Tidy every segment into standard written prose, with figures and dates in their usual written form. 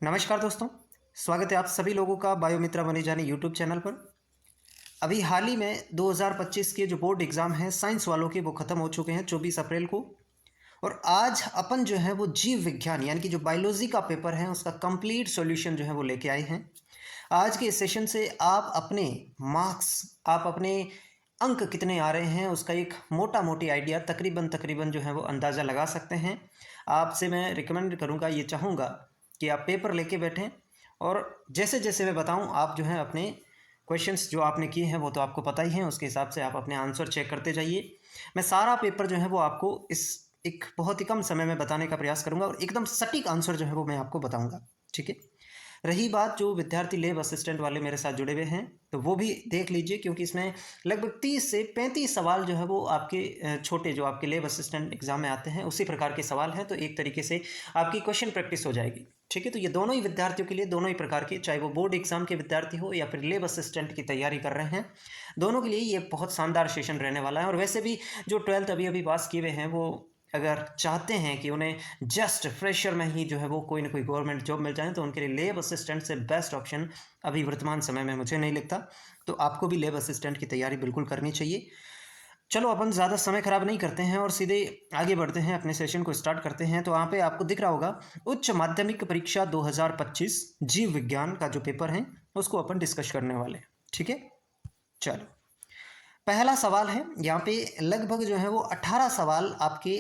नमस्कार दोस्तों, स्वागत है आप सभी लोगों का बायोमित्रा बने जाने यूट्यूब चैनल पर। अभी हाल ही में 2025 के जो बोर्ड एग्ज़ाम हैं साइंस वालों के वो ख़त्म हो चुके हैं 24 अप्रैल को। और आज अपन जो है वो जीव विज्ञान यानी कि जो बायोलॉजी का पेपर है उसका कंप्लीट सॉल्यूशन जो है वो लेके आए हैं। आज के इस सेशन से आप अपने मार्क्स, आप अपने अंक कितने आ रहे हैं उसका एक मोटा मोटी आइडिया तकरीबन तकरीबन जो है वो अंदाज़ा लगा सकते हैं। आपसे मैं रिकमेंड करूँगा, ये चाहूँगा कि आप पेपर लेके बैठें और जैसे जैसे मैं बताऊँ आप जो है अपने क्वेश्चंस जो आपने किए हैं वो तो आपको पता ही है, उसके हिसाब से आप अपने आंसर चेक करते जाइए। मैं सारा पेपर जो है वो आपको इस एक बहुत ही कम समय में बताने का प्रयास करूँगा और एकदम सटीक आंसर जो है वो मैं आपको बताऊँगा, ठीक है। रही बात जो विद्यार्थी लैब असिस्टेंट वाले मेरे साथ जुड़े हुए हैं तो वो भी देख लीजिए, क्योंकि इसमें लगभग 30 से 35 सवाल जो है वो आपके छोटे जो आपके लैब असिस्टेंट एग्जाम में आते हैं उसी प्रकार के सवाल हैं, तो एक तरीके से आपकी क्वेश्चन प्रैक्टिस हो जाएगी, ठीक है। तो ये दोनों ही विद्यार्थियों के लिए, दोनों ही प्रकार के, चाहे वो बोर्ड एग्जाम के विद्यार्थी हो या फिर लैब असिस्टेंट की तैयारी कर रहे हैं, दोनों के लिए ये बहुत शानदार सेशन रहने वाला है। और वैसे भी जो 12th अभी अभी पास किए हुए हैं वो अगर चाहते हैं कि उन्हें जस्ट फ्रेशर में ही जो है वो कोई ना कोई गवर्नमेंट जॉब मिल जाए तो उनके लिए लैब असिस्टेंट से बेस्ट ऑप्शन अभी वर्तमान समय में मुझे नहीं लगता। तो आपको भी लैब असिस्टेंट की तैयारी बिल्कुल करनी चाहिए। चलो अपन ज़्यादा समय खराब नहीं करते हैं और सीधे आगे बढ़ते हैं, अपने सेशन को स्टार्ट करते हैं। तो वहाँ पे आपको दिख रहा होगा उच्च माध्यमिक परीक्षा 2025 जीव विज्ञान का जो पेपर है उसको अपन डिस्कस करने वाले हैं, ठीक है। चलो, पहला सवाल है यहाँ पे लगभग जो है वो 18 सवाल आपके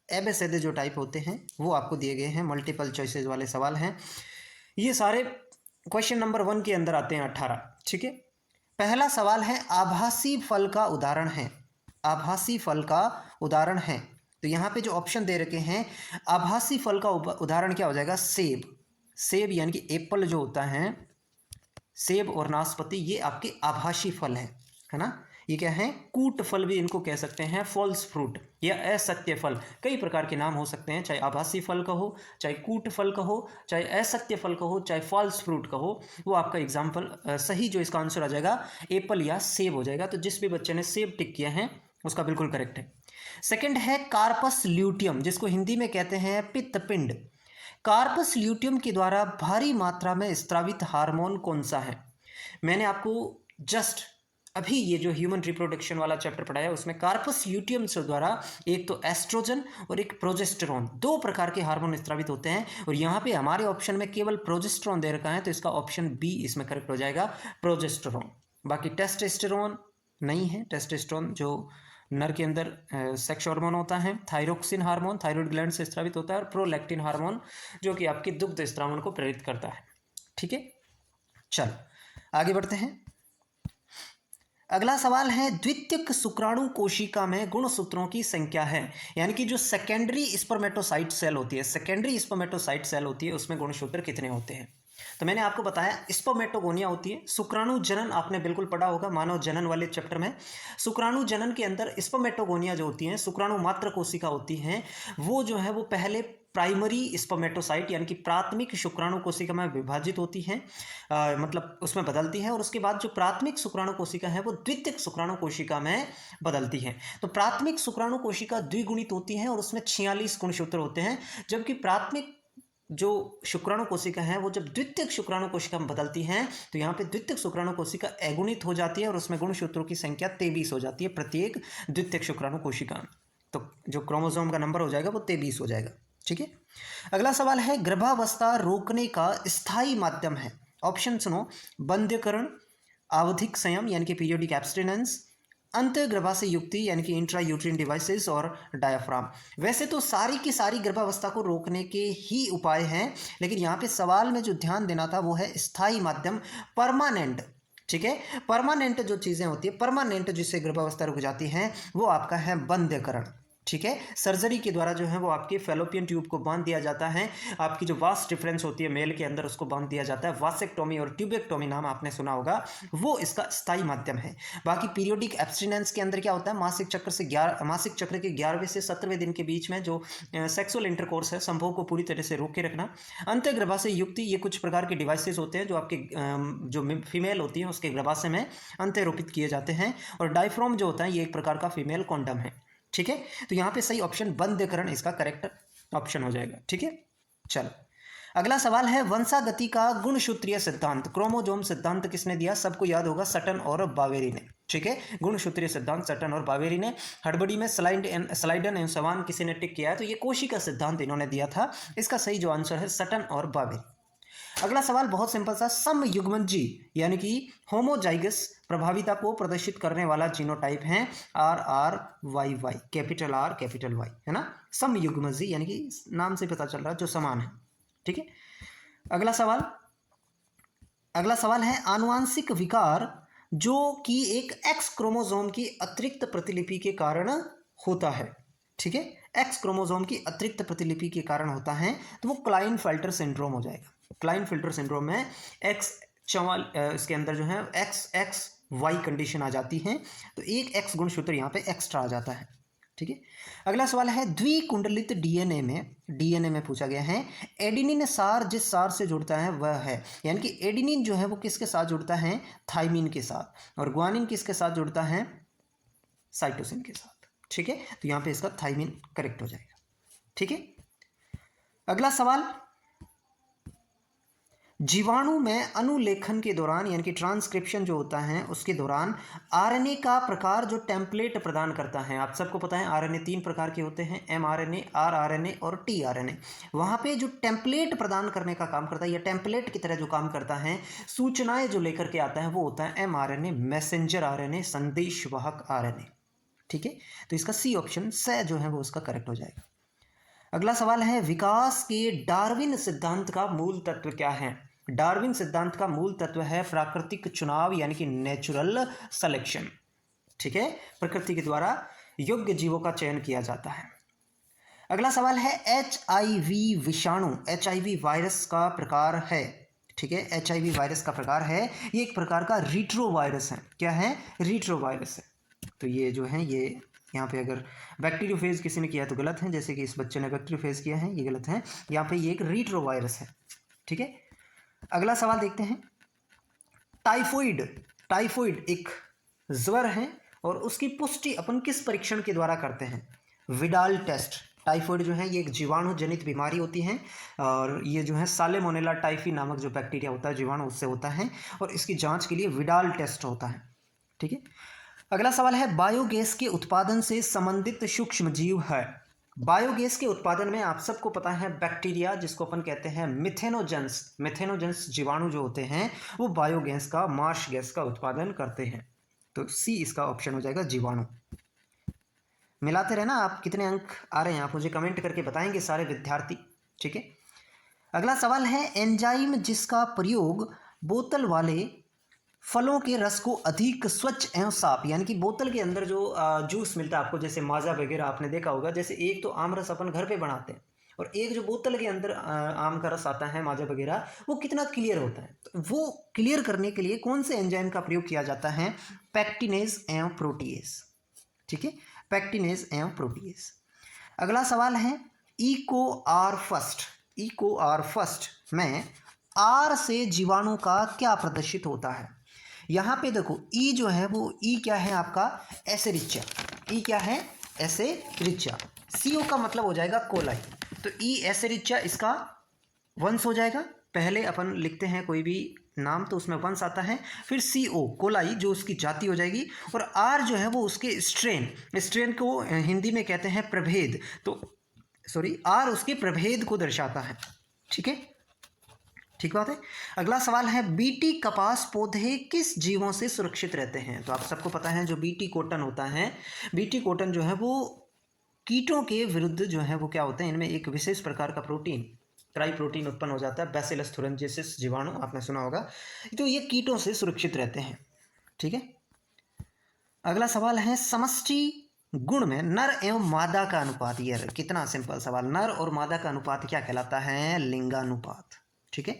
एबीसीडी जो टाइप होते हैं वो आपको दिए गए हैं, मल्टीपल चॉइसेस वाले सवाल हैं। ये सारे क्वेश्चन नंबर 1 के अंदर आते हैं 18, ठीक है। पहला सवाल है आभासी फल का उदाहरण है। आभासी फल का उदाहरण है। तो यहाँ पे जो ऑप्शन दे रखे हैं, आभासी फल का उदाहरण क्या हो जाएगा? सेब। सेब यानी कि एप्पल जो होता है, सेब और नाशपाती ये आपके आभासी फल हैं, है ना। ये क्या है? कूट फल भी इनको कह सकते हैं, फॉल्स फ्रूट या असत्य फल, कई प्रकार के नाम हो सकते हैं। चाहे आभासी फल कहो, चाहे कूट फल कहो, चाहे असत्य फल कहो, चाहे फॉल्स फ्रूट कहो, वो आपका एग्जाम्पल सही जो इसका आंसर आ जाएगा एप्पल या सेब हो जाएगा। तो जिस भी बच्चे ने सेब टिक किया है उसका बिल्कुल करेक्ट है। सेकंड है कार्पस ल्यूटियम, जिसको हिंदी में कहते हैं पित्तपिंड। कार्पस ल्यूटियम के द्वारा भारी मात्रा में स्रावित हार्मोन कौन सा है? मैंने आपको जस्ट अभी ये जो ह्यूमन रिप्रोडक्शन वाला चैप्टर पढ़ाया उसमें कार्पस ल्यूटियम से द्वारा एक तो एस्ट्रोजन और एक प्रोजेस्टेरोन, दो प्रकार के हार्मोन स्रावित होते हैं। और यहाँ पे हमारे ऑप्शन में केवल प्रोजेस्टेरोन दे रखा है, तो इसका ऑप्शन बी इसमें करेक्ट हो जाएगा, प्रोजेस्टेरोन। बाकी टेस्टोस्टेरोन नहीं है। टेस्टोस्टेरोन जो नर के अंदर सेक्स हार्मोन होता है, थायरोक्सिन हार्मोन थायराइड ग्लैंड से स्रावित होता है, और प्रोलैक्टिन हार्मोन जो कि आपके दुग्ध स्रावण को प्रेरित करता है, ठीक है। चलो आगे बढ़ते हैं। अगला सवाल है द्वितीयक शुक्राणु कोशिका में गुणसूत्रों की संख्या है, यानी कि जो सेकेंडरी स्पर्मेटोसाइट सेल होती है, सेकेंडरी स्पर्मेटोसाइट सेल होती है उसमें गुणसूत्र कितने होते हैं? तो मैंने आपको बताया स्पर्मेटोगोनिया होती है। शुक्राणु जनन आपने बिल्कुल पढ़ा होगा मानव जनन वाले चैप्टर में। शुक्राणु जनन के अंदर स्पर्मेटोगोनिया जो होती है, शुक्राणु मात्र कोशिका होती हैं, वो जो है वो पहले प्राइमरी स्पर्मेटोसाइट यानी कि प्राथमिक शुक्राणु कोशिका में विभाजित होती हैं, मतलब उसमें बदलती है, और उसके बाद जो प्राथमिक शुक्राणु कोशिका है वो द्वितीयक शुक्राणु कोशिका में बदलती है। तो प्राथमिक शुक्राणु कोशिका द्विगुणित होती है और उसमें 46 गुणसूत्र होते हैं, जबकि प्राथमिक जो शुक्राणु कोशिका है वो जब द्वितीयक शुक्राणु कोशिका में बदलती हैं तो यहाँ पे द्वितीयक शुक्राणु कोशिका अगुणित हो जाती है और उसमें गुणसूत्रों की संख्या 23 हो जाती है प्रत्येक द्वितीयक शुक्राणु कोशिका में। तो जो क्रोमोसोम का नंबर हो जाएगा वो 23 हो जाएगा, ठीक है। अगला सवाल है गर्भावस्था रोकने का स्थायी माध्यम है। ऑप्शन सुनो, बंध्यकरण, आवधिक संयम यानी कि पीरियोडिक एब्स्टिनेंस, अंतर्गर्भाशय युक्ति यानी कि इंट्रा यूट्रिन डिवाइसेस, और डायाफ्राम। वैसे तो सारी की सारी गर्भावस्था को रोकने के ही उपाय हैं, लेकिन यहाँ पे सवाल में जो ध्यान देना था वो है स्थायी माध्यम, परमानेंट, ठीक है। परमानेंट जो चीज़ें होती है, परमानेंट जिससे गर्भावस्था रुक जाती हैं, वो आपका है बंध्यकरण, ठीक है। सर्जरी के द्वारा जो है वो आपके फेलोपियन ट्यूब को बांध दिया जाता है, आपकी जो वास्ट डिफरेंस होती है मेल के अंदर उसको बांध दिया जाता है। वासेक्टोमी और ट्यूबेक्टोमी नाम आपने सुना होगा, वो इसका स्थायी माध्यम है। बाकी पीरियोडिक एब्स्टिनेंस के अंदर क्या होता है, मासिक चक्र के 11वें से 17वें दिन के बीच में जो सेक्सुअल इंटरकोर्स है, संभोग को पूरी तरह से रोक के रखना। अंतर्गर्भाशय युक्ति, ये कुछ प्रकार के डिवाइसेस होते हैं जो आपके जो फीमेल होती है उसके गर्भाशय में अंतरोपित किए जाते हैं। और डायफ्राम जो होता है ये एक प्रकार का फीमेल कॉन्डम है, ठीक है। तो यहाँ पे सही ऑप्शन बंध्यकरण इसका करेक्ट ऑप्शन हो जाएगा, ठीक है। चलो अगला सवाल है वंशागति का गुणसूत्रीय सिद्धांत, क्रोमोजोम सिद्धांत किसने दिया? सबको याद होगा, सटन और बावेरी ने। ठीक है, गुणसूत्रीय सिद्धांत सटन और बावेरी ने। हड़बड़ी में स्लाइडन एवं सवान किसी ने टिक किया है, तो ये कोशिका सिद्धांत इन्होंने दिया था। इसका सही जो आंसर है सटन और बावेरी। अगला सवाल बहुत सिंपल सा, समयुग्मजी यानी कि होमोजाइगस प्रभाविता को प्रदर्शित करने वाला जीनोटाइप है RRYY, capital R capital Y, है ना। समयुग्मजी यानी कि नाम से पता चल रहा है जो समान है। ठीक है, अगला सवाल है आनुवांशिक विकार जो कि एक एक्स क्रोमोसोम की अतिरिक्त प्रतिलिपि के कारण होता है। ठीक है, एक्स क्रोमोसोम की अतिरिक्त प्रतिलिपि के कारण होता है, तो वो क्लाइनफेल्टर सिंड्रोम हो जाएगा। क्लाइनफेल्टर सिंड्रोम में एक्स इसके अंदर जो है XXY कंडीशन आ जाती है, तो एक एक्स गुणसूत्र यहाँ पे एक्स्ट्रा आ जाता है। ठीक है, अगला सवाल है द्विकुंडलित डीएनए में पूछा गया है एडिनिन सार जिस सार से जुड़ता है वह है, यानी कि एडिनिन जो है वो किसके साथ जुड़ता है? थाइमिन के साथ। और ग्वानिन किसके साथ जुड़ता है? साइटोसिन के साथ। ठीक है, तो यहाँ पे इसका थाइमिन करेक्ट हो जाएगा। ठीक है, अगला सवाल, जीवाणु में अनुलेखन के दौरान यानी कि ट्रांसक्रिप्शन जो होता है उसके दौरान आरएनए का प्रकार जो टेम्पलेट प्रदान करता है, आप सबको पता है आरएनए 3 प्रकार के होते हैं, mRNA, rRNA और tRNA। वहाँ पे जो टेम्पलेट प्रदान करने का काम करता है या टेम्पलेट की तरह जो काम करता है, सूचनाएं जो लेकर के आता है वो होता है mRNA, मैसेंजर RNA, संदेशवाहक RNA। ठीक है, तो इसका सी ऑप्शन स जो है वो उसका करेक्ट हो जाएगा। अगला सवाल है विकास के डार्विन सिद्धांत का मूल तत्व क्या है? डार्विन सिद्धांत का मूल तत्व है प्राकृतिक चुनाव यानी कि नेचुरल सिलेक्शन। ठीक है, प्रकृति के द्वारा योग्य जीवों का चयन किया जाता है। अगला सवाल है HIV विषाणु, HIV वायरस का प्रकार है। ठीक है, HIV वायरस का प्रकार है, ये एक प्रकार का रीट्रो वायरस है। क्या है? रीट्रो वायरस है। तो ये जो है ये यहाँ पे अगर बैक्टीरियोफेज किसी ने किया तो गलत है, जैसे कि इस बच्चे ने बैक्टीरियोफेज किया है, ये गलत है। यहाँ पे ये एक रीट्रो वायरस है। ठीक है, अगला सवाल देखते हैं, टाइफॉइड एक ज्वर है और उसकी पुष्टि अपन किस परीक्षण के द्वारा करते हैं? Widal test. टाइफॉइड जो है ये एक जीवाणु जनित बीमारी होती है और ये जो है सालेमोनेला टाइफी नामक जो बैक्टीरिया होता है जीवाणु उससे होता है, और इसकी जांच के लिए विडाल टेस्ट होता है। ठीक है, अगला सवाल है बायोगैस के उत्पादन से संबंधित सूक्ष्म जीव है। बायोगैस के उत्पादन में आप सबको पता है बैक्टीरिया जिसको अपन कहते हैं मिथेनोजेंस जीवाणु जो होते हैं वो बायोगैस का, मार्श गैस का उत्पादन करते हैं। तो सी इसका ऑप्शन हो जाएगा, जीवाणु। मिलाते रहना, आप कितने अंक आ रहे हैं आप मुझे कमेंट करके बताएंगे सारे विद्यार्थी। ठीक है, अगला सवाल है एंजाइम जिसका प्रयोग बोतल वाले फलों के रस को अधिक स्वच्छ एवं साफ, यानी कि बोतल के अंदर जो जूस मिलता है आपको, जैसे माजा वगैरह आपने देखा होगा, जैसे एक तो आम रस अपन घर पे बनाते हैं और एक जो बोतल के अंदर आम का रस आता है माजा वगैरह, वो कितना क्लियर होता है। तो वो क्लियर करने के लिए कौन से एंजाइम का प्रयोग किया जाता है? पैक्टिनेज एवं प्रोटीएज। ठीक है, पैक्टिनेज एवं प्रोटीएज। अगला सवाल है इको आर फर्स्ट में आर से जीवाणु का क्या प्रदर्शित होता है? यहाँ पे देखो ई जो है वो ई क्या है आपका? एसेरिचा। ई क्या है? एसेरिचा। CO का मतलब हो जाएगा कोलाई, तो ई एसेरिचा इसका वंश हो जाएगा। पहले अपन लिखते हैं कोई भी नाम तो उसमें वंश आता है, फिर CO कोलाई जो उसकी जाति हो जाएगी, और आर जो है वो उसके स्ट्रेन को हिंदी में कहते हैं प्रभेद, तो सॉरी आर उसके प्रभेद को दर्शाता है। ठीक है, ठीक बात है। अगला सवाल है बीटी कपास पौधे किस जीवों से सुरक्षित रहते हैं? तो आप सबको पता है जो बीटी कॉटन होता है, बीटी कॉटन जो है वो कीटों के विरुद्ध जो है वो क्या होते हैं, इनमें एक विशेष प्रकार का प्रोटीन ट्राई प्रोटीन उत्पन्न हो जाता है, बैसिलस थुरिंजेसिस जीवाणु आपने सुना होगा, तो ये कीटों से सुरक्षित रहते हैं। ठीक है, अगला सवाल है समष्टि गुण में नर एवं मादा का अनुपात। ये कितना सिंपल सवाल, नर और मादा का अनुपात क्या कहलाता है? लिंगानुपात। ठीक है,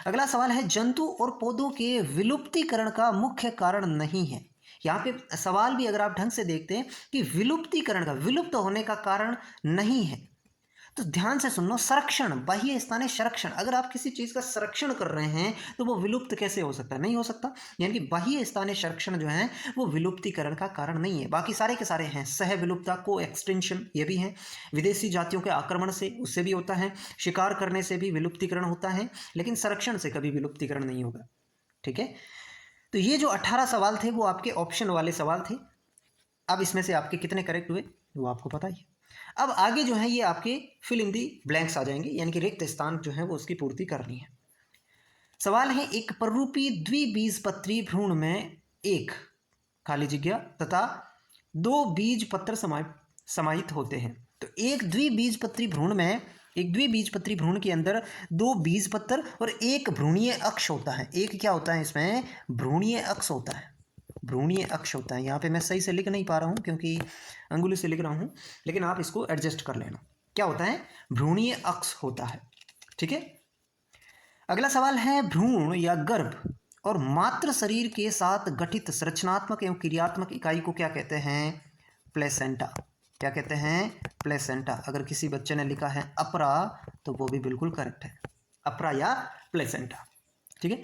अगला सवाल है जंतु और पौधों के विलुप्तीकरण का मुख्य कारण नहीं है। यहाँ पे सवाल भी अगर आप ढंग से देखते हैं कि विलुप्तीकरण का, विलुप्त होने का कारण नहीं है, तो ध्यान से सुनो, संरक्षण, बाह्य स्थानीय संरक्षण, अगर आप किसी चीज़ का संरक्षण कर रहे हैं तो वो विलुप्त कैसे हो सकता है? नहीं हो सकता। यानी कि बाह्य स्थानीय संरक्षण जो है वो विलुप्तीकरण का कारण नहीं है। बाकी सारे के सारे हैं, सह विलुप्तता, को एक्सटेंशन, ये भी है। विदेशी जातियों के आक्रमण से, उससे भी होता है। शिकार करने से भी विलुप्तीकरण होता है, लेकिन संरक्षण से कभी विलुप्तीकरण नहीं होगा। ठीक है, तो ये जो 18 सवाल थे वो आपके ऑप्शन वाले सवाल थे। अब इसमें से आपके कितने करेक्ट हुए वो आपको पता ही है। अब आगे जो है ये आपके फिल इन दी ब्लैंक्स आ जाएंगे, यानी कि रिक्त स्थान जो है वो उसकी पूर्ति करनी है। सवाल है, एक पररूपी द्विबीजपत्री भ्रूण में एक खाली जगह तथा दो बीज पत्र समाहित होते हैं। तो एक द्विबीजपत्री भ्रूण के अंदर दो बीज पत्र और एक भ्रूणीय अक्ष होता है। एक क्या होता है इसमें? भ्रूणीय अक्ष होता है। भ्रूणीय अक्ष होता है। यहाँ पे मैं सही से लिख नहीं पा रहा हूँ क्योंकि अंगुली से लिख रहा हूँ, लेकिन आप इसको एडजस्ट कर लेना। क्या होता है? भ्रूणीय अक्ष होता है। ठीक है, अगला सवाल है, भ्रूण या गर्भ और मातृ शरीर के साथ गठित संरचनात्मक एवं क्रियात्मक इकाई को क्या कहते हैं? प्लेसेंटा। क्या कहते हैं? प्लेसेंटा। अगर किसी बच्चे ने लिखा है अपरा तो वो भी बिल्कुल करेक्ट है, अपरा या प्लेसेंटा। ठीक है,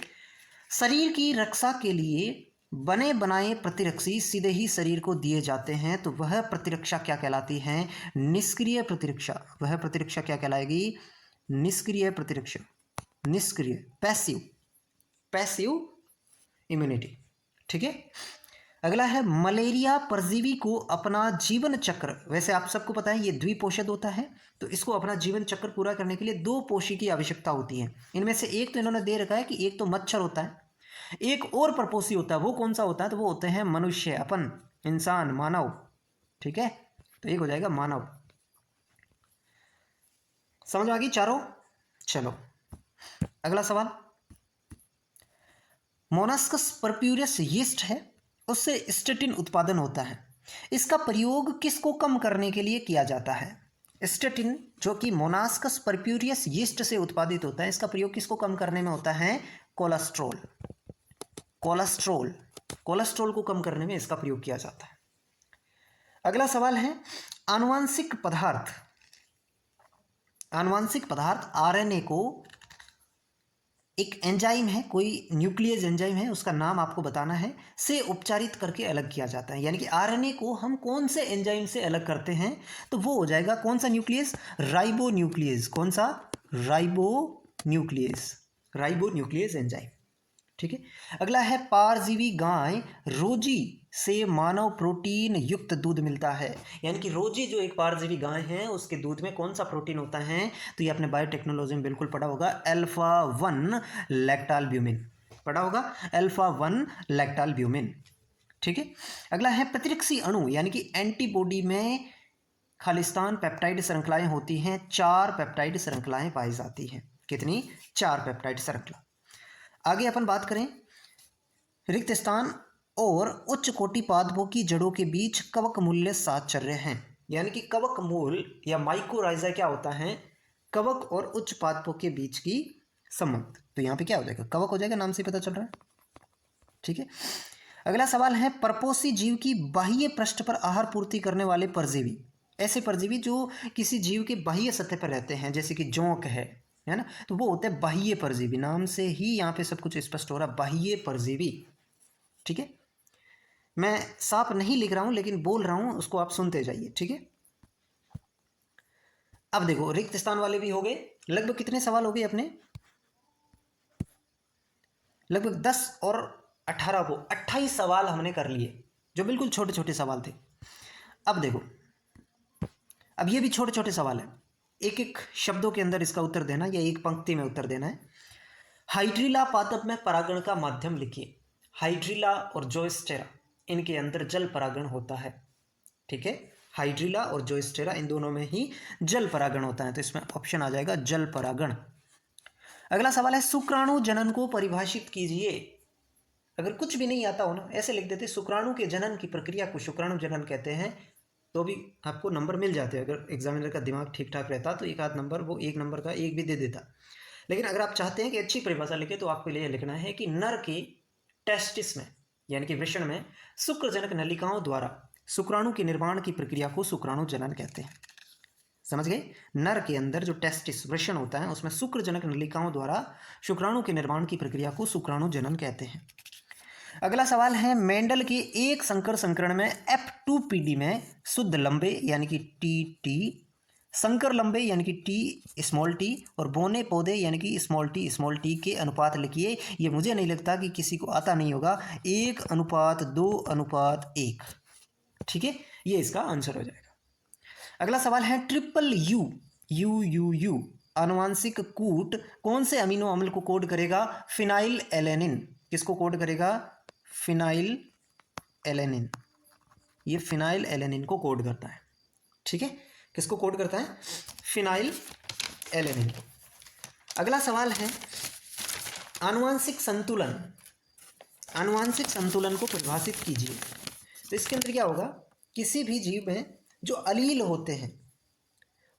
शरीर की रक्षा के लिए बने बनाए प्रतिरक्षी सीधे ही शरीर को दिए जाते हैं, तो वह प्रतिरक्षा क्या कहलाती है? निष्क्रिय प्रतिरक्षा। वह प्रतिरक्षा क्या कहलाएगी? निष्क्रिय प्रतिरक्षा। निष्क्रिय, पैसिव, पैसिव इम्यूनिटी। ठीक है, अगला है, मलेरिया परजीवी को अपना जीवन चक्र, वैसे आप सबको पता है ये द्विपोषित होता है, तो इसको अपना जीवन चक्र पूरा करने के लिए दो पोषी की आवश्यकता होती है। इनमें से एक तो इन्होंने दे रखा है कि एक तो मच्छर होता है, एक और परपोषी होता है। वो कौन सा होता है? तो वो होते हैं मनुष्य, अपन, इंसान, मानव। ठीक है, तो एक हो जाएगा मानव। समझ आ गई चारों? चलो अगला सवाल, मोनास्कस परप्यूरियस यीस्ट है, उससे स्टेटिन उत्पादन होता है। इसका प्रयोग किसको कम करने के लिए किया जाता है? स्टेटिन जो कि मोनास्कस परप्यूरियस यीस्ट से उत्पादित होता है, इसका प्रयोग किसको कम करने में होता है? कोलेस्ट्रॉल। कोलेस्ट्रॉल, कोलेस्ट्रॉल को कम करने में इसका प्रयोग किया जाता है। अगला सवाल है, आनुवांशिक पदार्थ, आनुवांशिक पदार्थ आरएनए को एक एंजाइम है, कोई न्यूक्लियस एंजाइम है, उसका नाम आपको बताना है, से उपचारित करके अलग किया जाता है। यानी कि आरएनए को हम कौन से एंजाइम से अलग करते हैं? तो वो हो जाएगा कौन सा न्यूक्लियस? Ribo nucleus. कौन सा? Ribo nucleus, ribo nucleus enzyme. ठीक है, अगला है, परजीवी गाय रोजी से मानव प्रोटीन युक्त दूध मिलता है। यानी कि रोजी जो एक परजीवी गाय है उसके दूध में कौन सा प्रोटीन होता है? तो ये आपने बायोटेक्नोलॉजी में बिल्कुल पढ़ा होगा, अल्फा-1 लैक्टालब्यूमिन। पढ़ा होगा, अल्फा-1 लैक्टालब्यूमिन। ठीक है, अगला है, प्रतिरक्षी अणु यानी कि एंटीबॉडी में खालिस्तान पेप्टाइड श्रृंखलाएं होती हैं। 4 पेप्टाइड श्रृंखलाएं पाई जाती हैं। कितनी? 4 पेप्टाइड श्रृंखला। आगे अपन बात करें, रिक्त स्थान और उच्च कोटि पादपों की जड़ों के बीच कवक मूल्य साहचर्य हैं। यानी कि कवक मूल या माइकोराइजा क्या होता है? कवक और उच्च पादपों के बीच की संबंध। तो यहाँ पे क्या हो जाएगा? कवक हो जाएगा, नाम से पता चल रहा है। ठीक है, अगला सवाल है, परपोषी जीव की बाह्य पृष्ठ पर आहार पूर्ति करने वाले परजीवी, ऐसे परजीवी जो किसी जीव के बाह्य सतह पर रहते हैं, जैसे कि जोंक है ना, तो वो होते हैं बाह्य परजीवी। नाम से ही यहाँ पे सब कुछ स्पष्ट हो रहा है, बाह्य परजीवी। ठीक है, मैं साफ नहीं लिख रहा हूं लेकिन बोल रहा हूं, उसको आप सुनते जाइए। ठीक है, अब देखो रिक्त स्थान वाले भी हो गए। लगभग कितने सवाल हो गए अपने? लगभग 10 और 18 को 28 सवाल हमने कर लिए, जो बिल्कुल छोटे छोटे सवाल थे। अब देखो, अब ये भी छोटे छोटे सवाल है, एक एक शब्दों के अंदर इसका उत्तर देना या एक पंक्ति में उत्तर देना है। हाइड्रिला पादप में परागण का माध्यम लिखिए। हाइड्रिला और जोस्टेरा, इनके अंदर जल परागण होता है। ठीक है, हाइड्रिला और जोस्टेरा, इन दोनों में ही जल परागण होता है, तो इसमें ऑप्शन आ जाएगा जल परागण। अगला सवाल है, शुक्राणु जनन को परिभाषित कीजिए। अगर कुछ भी नहीं आता हो ना, ऐसे लिख देते शुक्राणु के जनन की प्रक्रिया को शुक्राणु जनन कहते हैं, तो भी आपको नंबर मिल जाते हैं। अगर एग्जामिनर का दिमाग ठीक ठाक रहता तो एक आध नंबर, वो एक नंबर का एक भी दे देता। लेकिन अगर आप चाहते हैं कि अच्छी परिभाषा लिखे तो आपके लिए लिखना है कि नर के टेस्टिस में यानी कि वृषण में शुक्रजनक नलिकाओं द्वारा शुक्राणु के निर्माण की प्रक्रिया को शुक्राणु जनन कहते हैं। समझ गए? नर के अंदर जो टेस्टिस वृषण होता है उसमें शुक्रजनक नलिकाओं द्वारा शुक्राणु के निर्माण की प्रक्रिया को शुक्राणु जनन कहते हैं। अगला सवाल है, मेंडल के एक संकर संकरण में F2PD में शुद्ध लंबे यानी कि TT, संकर लंबे यानी कि T और बोने पौधे यानी कि t के अनुपात लिखिए। ये मुझे नहीं लगता कि किसी को आता नहीं होगा। 1:2:1। ठीक है, ये इसका आंसर हो जाएगा। अगला सवाल है, ट्रिपल यू आनुवांशिक कूट कौन से अमीनो अम्ल को कोड करेगा? Phenyl alanine. किसको कोड करेगा? Phenyl alanine. ये फिनाइल एलेनिन को कोड करता है। ठीक है, किसको कोड करता है? Phenyl alanine. अगला सवाल है, आनुवांशिक संतुलन को परिभाषित कीजिए। तो इसके अंदर क्या होगा, किसी भी जीव में जो अलील होते हैं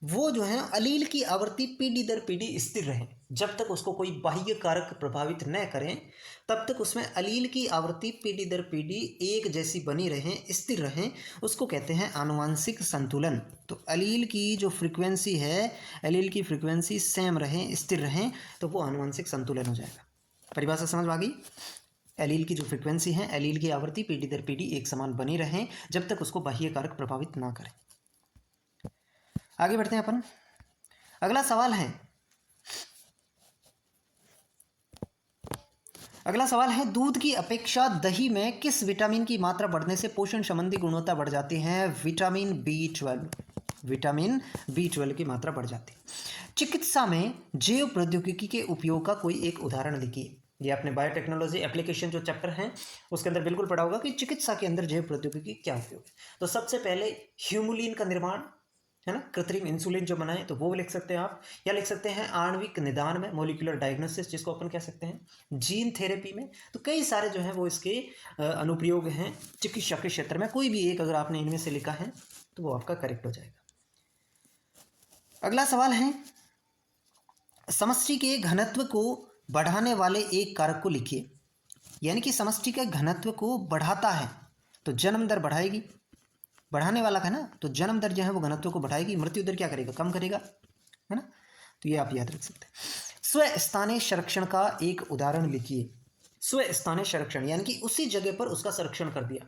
वो जो है अलील की आवृत्ति पीढ़ी दर पीढ़ी स्थिर रहे। जब तक उसको कोई बाह्य कारक प्रभावित न करें तब तक उसमें अलील की आवृत्ति पीढ़ी दर पीढ़ी एक जैसी बनी रहें, स्थिर रहें, उसको कहते हैं आनुवांशिक संतुलन। तो अलील की जो फ्रीक्वेंसी है, अलील की फ्रीक्वेंसी सेम रहें, स्थिर रहें, तो वो आनुवांशिक संतुलन हो जाएगा। परिभाषा समझ में आ गई? एलील की जो फ्रीक्वेंसी है, एलील की आवृत्ति पीढ़ी दर पीढ़ी एक समान बनी रहें जब तक उसको बाह्य कारक प्रभावित ना करें। आगे बढ़ते हैं अपन। अगला सवाल है, दूध की अपेक्षा दही में किस विटामिन की मात्रा बढ़ने से पोषण संबंधी गुणवत्ता बढ़ जाती है? विटामिन B12 की मात्रा बढ़ जाती है। चिकित्सा में जैव प्रौद्योगिकी के उपयोग का कोई एक उदाहरण लिखिए। ये आपने बायोटेक्नोलॉजी एप्लीकेशन जो चैप्टर है उसके अंदर बिल्कुल पढ़ा होगा कि चिकित्सा के अंदर जैव प्रौद्योगिकी क्या उपयोग है। तो सबसे पहले ह्यूमुलिन का निर्माण है ना, कृत्रिम इंसुलिन जो बनाए, तो वो लिख सकते हैं आप। या लिख सकते हैं आणविक निदान में, मोलिकुलर डायग्नोसिस जिसको अपन कह सकते हैं, जीन थेरेपी में। तो कई सारे जो है वो इसके अनुप्रयोग हैं चिकित्सा के क्षेत्र में। कोई भी एक अगर आपने इनमें से लिखा है तो वो आपका करेक्ट हो जाएगा। अगला सवाल है, समष्टि के घनत्व को बढ़ाने वाले एक कारक को लिखिए। यानी कि समष्टि के घनत्व को बढ़ाता है तो जन्म दर बढ़ाएगी, बढ़ाने वाला है ना, तो जन्म दर जो है वो घनत्व को बढ़ाएगी, मृत्यु दर क्या करेगा? कम करेगा, है ना। तो ये आप याद रख सकते हैं। स्वस्थानीय संरक्षण का एक उदाहरण लिखिए। स्वस्थानीय संरक्षण यानी कि उसी जगह पर उसका संरक्षण कर दिया।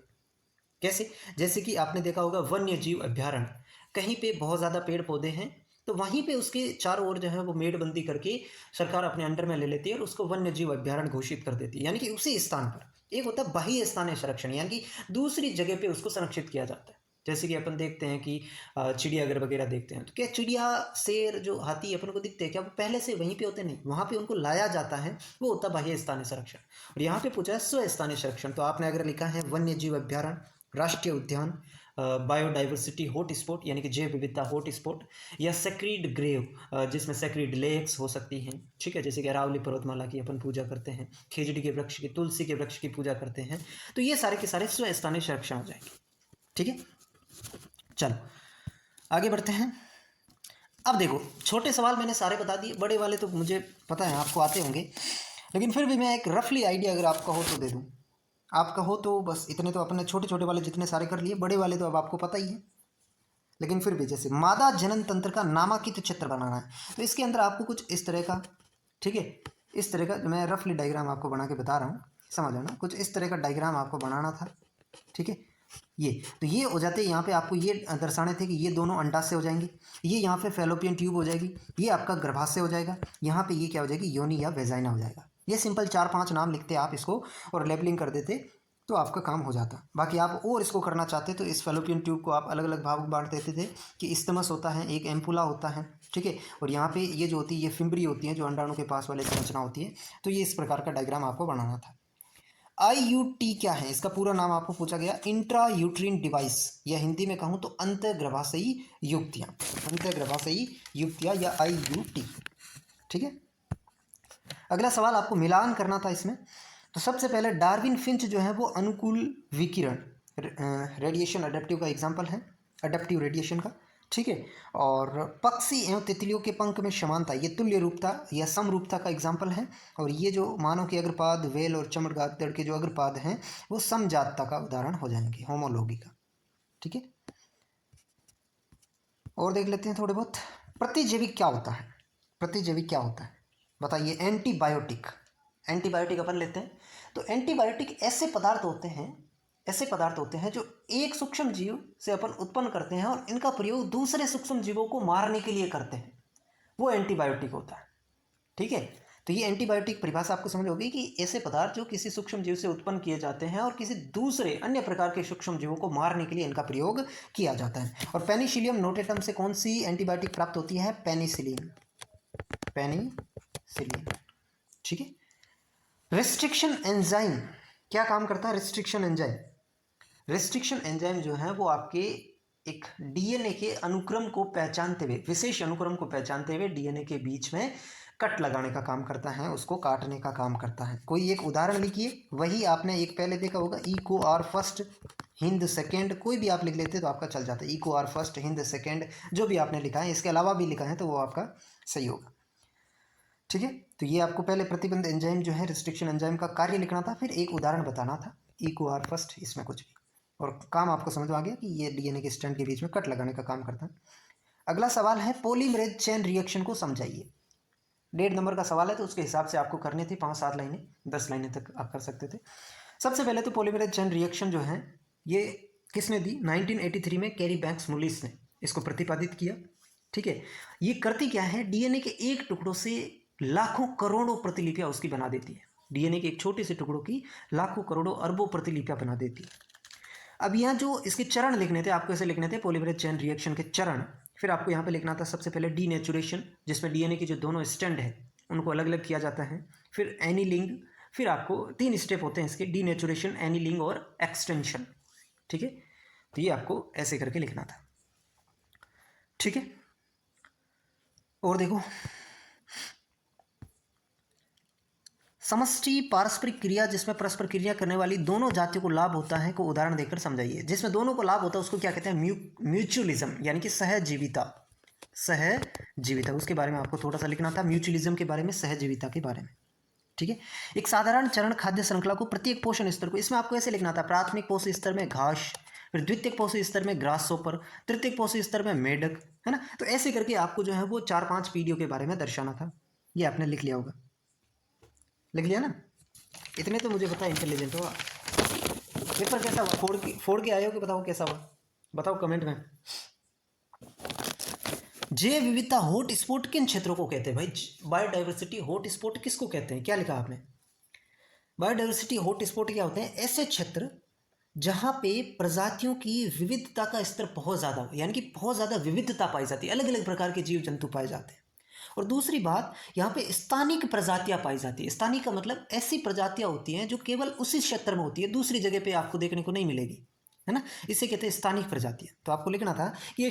कैसे? जैसे कि आपने देखा होगा वन्य जीव अभ्यारण्य, कहीं पे बहुत ज़्यादा पेड़ पौधे हैं तो वहीं पे उसके चारों ओर जो है वो मेड़बंदी करके सरकार अपने अंडर में ले लेती है और उसको वन्य जीव अभ्यारण्य घोषित कर देती है। यानी कि उसी स्थान पर। एक होता है बाह्य स्थानीय संरक्षण, यानी कि दूसरी जगह पे उसको संरक्षित किया जाता है। जैसे कि अपन देखते हैं कि चिड़ियाघर वगैरह देखते हैं तो क्या चिड़िया, शेर, जो हाथी अपन को दिखते हैं, क्या वो पहले से वहीं पे होते? नहीं, वहाँ पे उनको लाया जाता है, वो होता बाह्य स्थानीय संरक्षण। और यहाँ पे पूछा है स्वस्थानीय संरक्षण, तो आपने अगर लिखा है वन्य जीव अभ्यारण्य, राष्ट्रीय उद्यान, बायोडाइवर्सिटी हॉटस्पॉट यानी कि जैव विविधता हॉटस्पॉट, या सेक्रीड ग्रेव जिसमें सेक्रीड लेक्स हो सकती हैं। ठीक है, जैसे कि अरावली पर्वतमाला की अपन पूजा करते हैं, खेजड़ी के वृक्ष की, तुलसी के वृक्ष की पूजा करते हैं। तो ये सारे के सारे स्वस्थानीय संरक्षण हो जाएंगे। ठीक है, चलो आगे बढ़ते हैं। अब देखो, छोटे सवाल मैंने सारे बता दिए, बड़े वाले तो मुझे पता है आपको आते होंगे, लेकिन फिर भी मैं एक रफली आइडिया अगर आपका हो तो दे दूं। आपका हो तो बस इतने तो अपने छोटे छोटे वाले जितने सारे कर लिए, बड़े वाले तो अब आपको पता ही है। लेकिन फिर भी जैसे मादा जनन तंत्र का नामांकित चित्र बनाना है, तो इसके अंदर आपको कुछ इस तरह का, ठीक है, इस तरह का मैं रफली डायग्राम आपको बना के बता रहा हूँ, समझ लो ना। कुछ इस तरह का डायग्राम आपको बनाना था। ठीक है, ये तो ये हो जाते, यहाँ पे आपको ये दर्शाने थे कि ये दोनों अंडाशय हो जाएंगे, ये यहाँ पे फैलोपियन ट्यूब हो जाएगी, ये आपका गर्भाशय हो जाएगा, यहाँ पे ये क्या हो जाएगी? योनि या वेजाइना हो जाएगा। ये सिंपल 4-5 नाम लिखते आप इसको और लेबलिंग कर देते तो आपका काम हो जाता। बाकी आप और इसको करना चाहते तो इस फैलोपियन ट्यूब को आप अलग अलग भाग बांट देते थे कि इस्टमस होता है, एक एम्पुला होता है, ठीक है, और यहाँ पे ये जो होती है ये फिम्बरी होती है जो अंडाणु के पास वाले संरचना होती है। तो ये इस प्रकार का डायग्राम आपको बनाना था। IUT क्या है? इसका पूरा नाम आपको पूछा गया, इंट्रा यूट्रीन डिवाइस, या हिंदी में कहूँ तो अंतर्गर्भाशयी युक्तियाँ, अंतर्गर्भाशयी युक्तियाँ या IUT। ठीक है, अगला सवाल आपको मिलान करना था इसमें। तो सबसे पहले डार्विन फिंच जो है वो अनुकूल विकिरण, रेडिएशन अडेप्टिव का एग्जाम्पल है, अडेप्टिव रेडिएशन का। ठीक है, और पक्षी एवं तितलियों के पंख में समानता, ये तुल्य रूपता या समरूपता का एग्जाम्पल है। और ये जो मानव के अग्रपाद, वेल और चमगादड़ के जो अग्रपाद हैं वो समजातता का उदाहरण हो जाएंगे, होमोलॉगी का। ठीक है, और देख लेते हैं थोड़े बहुत। प्रतिजैविक क्या होता है? प्रतिजैविक क्या होता है बताइए? एंटीबायोटिक। एंटीबायोटिक अपन लेते हैं तो एंटीबायोटिक ऐसे पदार्थ होते हैं, ऐसे पदार्थ होते हैं जो एक सूक्ष्म जीव से अपन उत्पन्न करते हैं और इनका प्रयोग दूसरे सूक्ष्म जीवों को मारने के लिए करते हैं, वो एंटीबायोटिक होता है। ठीक है, तो ये एंटीबायोटिक परिभाषा आपको समझ होगी कि ऐसे पदार्थ जो किसी सूक्ष्म जीव से उत्पन्न किए जाते हैं और किसी दूसरे अन्य प्रकार के सूक्ष्म जीवों को मारने के लिए इनका प्रयोग किया जाता है। और पेनिसिलियम नोटेटम से कौन सी एंटीबायोटिक प्राप्त होती है? पेनिसिलिन। पेनिसिलिन। ठीक है। रिस्ट्रिक्शन एंजाइम क्या काम करता है? रिस्ट्रिक्शन एंजाइम, रिस्ट्रिक्शन एंजाइम जो है वो आपके एक डीएनए के अनुक्रम को पहचानते हुए, विशेष अनुक्रम को पहचानते हुए डीएनए के बीच में कट लगाने का काम करता है, उसको काटने का काम करता है। कोई एक उदाहरण लिखिए, वही आपने एक पहले देखा होगा, Eco R first Hind second, कोई भी आप लिख लेते तो आपका चल जाता है। Eco R first Hind second जो भी आपने लिखा है, इसके अलावा भी लिखा है तो वो आपका सही होगा। ठीक है, तो ये आपको पहले प्रतिबंध एंजाइम जो है, रिस्ट्रिक्शन एंजाइम का कार्य लिखना था, फिर एक उदाहरण बताना था, इको आर फर्स्ट, इसमें कुछ भी, और काम आपको समझ में आ गया कि ये डीएनए के स्ट्रैंड के बीच में कट लगाने का काम करता है। अगला सवाल है पॉलीमरेज चेन रिएक्शन को समझाइए। 1.5 नंबर का सवाल है तो उसके हिसाब से आपको करने थे 5-7 लाइनें, 10 लाइनें तक आप कर सकते थे। सबसे पहले तो पॉलीमरेज चेन रिएक्शन जो है ये किसने दी? 1983 में कैरी बैंक्स मुलिस ने इसको प्रतिपादित किया। ठीक है, ये करती क्या है? डीएनए के एक टुकड़ों से लाखों करोड़ों प्रतिलिपियां उसकी बना देती है। डीएनए के एक छोटे से टुकड़ों की लाखों करोड़ों अरबों प्रतिलिपियां बना देती है। अब यहाँ जो इसके चरण लिखने थे आपको, ऐसे लिखने थे पॉलीमरेज चेन रिएक्शन के चरण। फिर आपको यहाँ पे लिखना था सबसे पहले डीनेचुरेशन, जिसमें डीएनए के जो दोनों स्ट्रैंड है उनको अलग अलग किया जाता है। फिर एनीलिंग, फिर आपको 3 स्टेप होते हैं इसके, डीनेचुरेशन, एनीलिंग और एक्सटेंशन। ठीक है, तो ये आपको ऐसे करके लिखना था। ठीक है, और देखो समष्टि पारस्परिक क्रिया, जिसमें परस्पर क्रिया करने वाली दोनों जातियों को लाभ होता है, को उदाहरण देकर समझाइए। जिसमें दोनों को लाभ होता है उसको क्या कहते हैं? म्यूचुअलिज्म, यानी कि सहजीविता। सहजीविता, उसके बारे में आपको थोड़ा सा लिखना था, म्यूचुअलिज्म के बारे में, सहजीविता के बारे में। ठीक है, एक साधारण चरण खाद्य श्रृंखला को प्रत्येक पोषण स्तर को, इसमें आपको ऐसे लिखना था, प्राथमिक पोषण स्तर में घास, फिर द्वितीय पोषण स्तर में ग्रासहोपर, तृतीय पोषण स्तर में मेढक, है ना। तो ऐसे करके आपको जो है वो 4-5 पीढ़ियों के बारे में दर्शाना था। ये आपने लिख लिया होगा, लिख लिया ना? इतने तो मुझे पता है इंटेलिजेंट हो आप। पेपर कैसा हुआ? फोड़ के आए हो कि बताओ कैसा हुआ? बताओ कमेंट में। जैव विविधता हॉट स्पॉट किन क्षेत्रों को कहते हैं भाई? बायोडाइवर्सिटी हॉट स्पॉट किसको कहते हैं? क्या लिखा आपने? बायोडाइवर्सिटी हॉट स्पॉट क्या होते हैं? ऐसे क्षेत्र जहाँ पे प्रजातियों की विविधता का स्तर बहुत ज़्यादा हो, यानी कि बहुत ज़्यादा विविधता पाई जाती है, अलग अलग प्रकार के जीव जंतु पाए जाते हैं। और दूसरी बात, यहाँ पे स्थानिक प्रजातियां पाई जाती है। स्थानिक का मतलब ऐसी प्रजातियां होती हैं जो केवल उसी क्षेत्र में होती है, दूसरी जगह पे आपको देखने को नहीं मिलेगी, है ना। इसे कहते हैं स्थानिक प्रजातियां। तो आपको लिखना था कि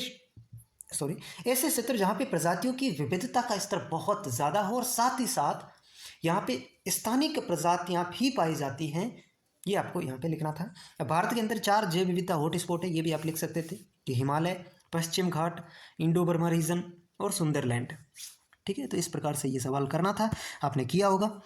ऐसे क्षेत्र जहाँ पे प्रजातियों की विविधता का स्तर बहुत ज़्यादा हो और साथ ही साथ यहाँ पे स्थानिक प्रजातियां भी पाई जाती हैं, ये आपको यहाँ पे लिखना था। भारत के अंदर 4 जैव विविधता हॉटस्पॉट है, ये भी आप लिख सकते थे कि हिमालय, पश्चिम घाट, इंडो बर्मा रीजन और सुंदरलैंड। ठीक है, तो इस प्रकार से ये सवाल करना था, आपने किया होगा।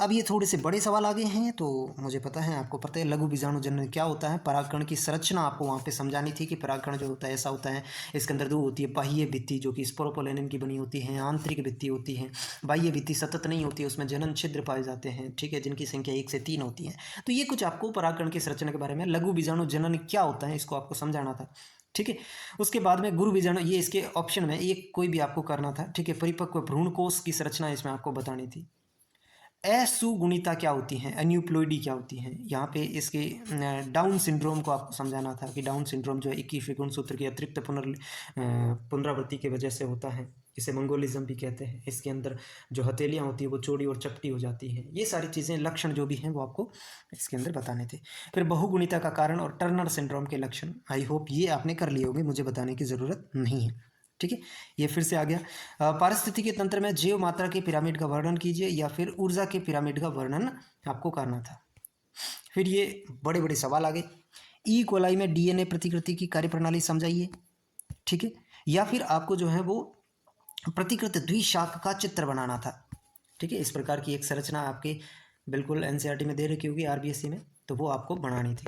अब ये थोड़े से बड़े सवाल आ गए हैं, तो मुझे पता है आपको पता है लघु बीजाणु जनन क्या होता है। परागकण की संरचना आपको वहाँ पे समझानी थी कि परागकण जो होता है ऐसा होता है, इसके अंदर 2 होती है, बाह्य भित्ति जो कि स्पोरोपोलेनिन की बनी होती है, आंतरिक भित्ति होती है। बाह्य भित्ति सतत नहीं होती है, उसमें जनन छिद्र पाए जाते हैं, ठीक है, जिनकी संख्या 1 से 3 होती है। तो ये कुछ आपको परागकण की संरचना के बारे में, लघु बीजाणु जनन क्या होता है इसको आपको समझाना था। ठीक है, उसके बाद में गुरु बीजाणु, ये इसके ऑप्शन में ये कोई भी आपको करना था। ठीक है, परिपक्व भ्रूणकोश की संरचना इसमें आपको बतानी थी। असुगुणिता क्या होती है, अन्यूप्लॉइडी क्या होती है, यहाँ पे इसके डाउन सिंड्रोम को आपको समझाना था कि डाउन सिंड्रोम जो है 21वें गुणसूत्र की अतिरिक्त पुनरावृत्ति की वजह से होता है, इसे मंगोलिज्म भी कहते हैं। इसके अंदर जो हथेलियाँ होती है वो चौड़ी और चपटी हो जाती हैं। ये सारी चीज़ें, लक्षण जो भी हैं वो आपको इसके अंदर बताने थे। फिर बहुगुणिता का कारण और टर्नर सिंड्रोम के लक्षण, आई होप ये आपने कर लिए होंगे, मुझे बताने की ज़रूरत नहीं है। ठीक है, ये फिर से आ गया। पारिस्थितिकी तंत्र में जैव मात्रा के पिरामिड का वर्णन कीजिए, या फिर ऊर्जा के पिरामिड का वर्णन आपको करना था। फिर ये बड़े बड़े सवाल आ गए। ई कोलाई में डीएनए प्रतिकृति की कार्यप्रणाली समझाइए। ठीक है, या फिर आपको जो है वो प्रतिकृत द्विशाख का चित्र बनाना था। ठीक है, इस प्रकार की एक संरचना आपके बिल्कुल एनसीईआरटी में दे रखी होगी, आरबीएससी में, तो वो आपको बनानी थी,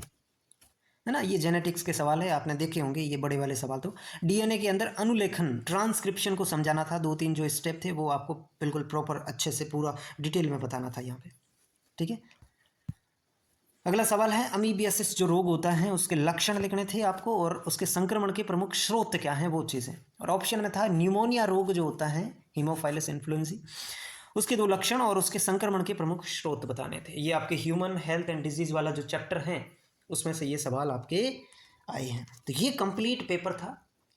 है ना। ये जेनेटिक्स के सवाल है, आपने देखे होंगे ये बड़े वाले सवाल। तो डीएनए के अंदर अनुलेखन ट्रांसक्रिप्शन को समझाना था, 2-3 जो स्टेप थे वो आपको बिल्कुल प्रॉपर अच्छे से पूरा डिटेल में बताना था यहाँ पे, ठीक है। अगला सवाल है अमीबियासिस जो रोग होता है उसके लक्षण लिखने थे आपको, और उसके संक्रमण के प्रमुख स्रोत क्या हैं वो चीज़ें। और ऑप्शन में था न्यूमोनिया रोग जो होता है हीमोफाइलस इन्फ्लुएंजी, उसके 2 लक्षण और उसके संक्रमण के प्रमुख स्रोत बताने थे। ये आपके ह्यूमन हेल्थ एंड डिजीज़ वाला जो चैप्टर है उसमें से ये सवाल आपके आए हैं। तो ये कंप्लीट पेपर था।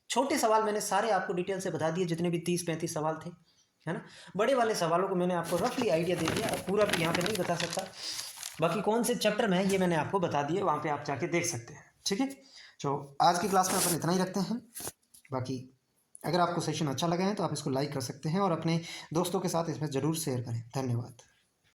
छोटे सवाल मैंने सारे आपको डिटेल से बता दिए, जितने भी 30-35 सवाल थे, है ना। बड़े वाले सवालों को मैंने आपको रफली आइडिया दे दिया, पूरा भी यहाँ पे नहीं बता सकता। बाकी कौन से चैप्टर में है ये मैंने आपको बता दिए, वहाँ पे आप जाके देख सकते हैं, ठीक है। तो आज की क्लास में अपन इतना ही रखते हैं। बाकी अगर आपको सेशन अच्छा लगा है तो आप इसको लाइक कर सकते हैं और अपने दोस्तों के साथ इसमें ज़रूर शेयर करें। धन्यवाद।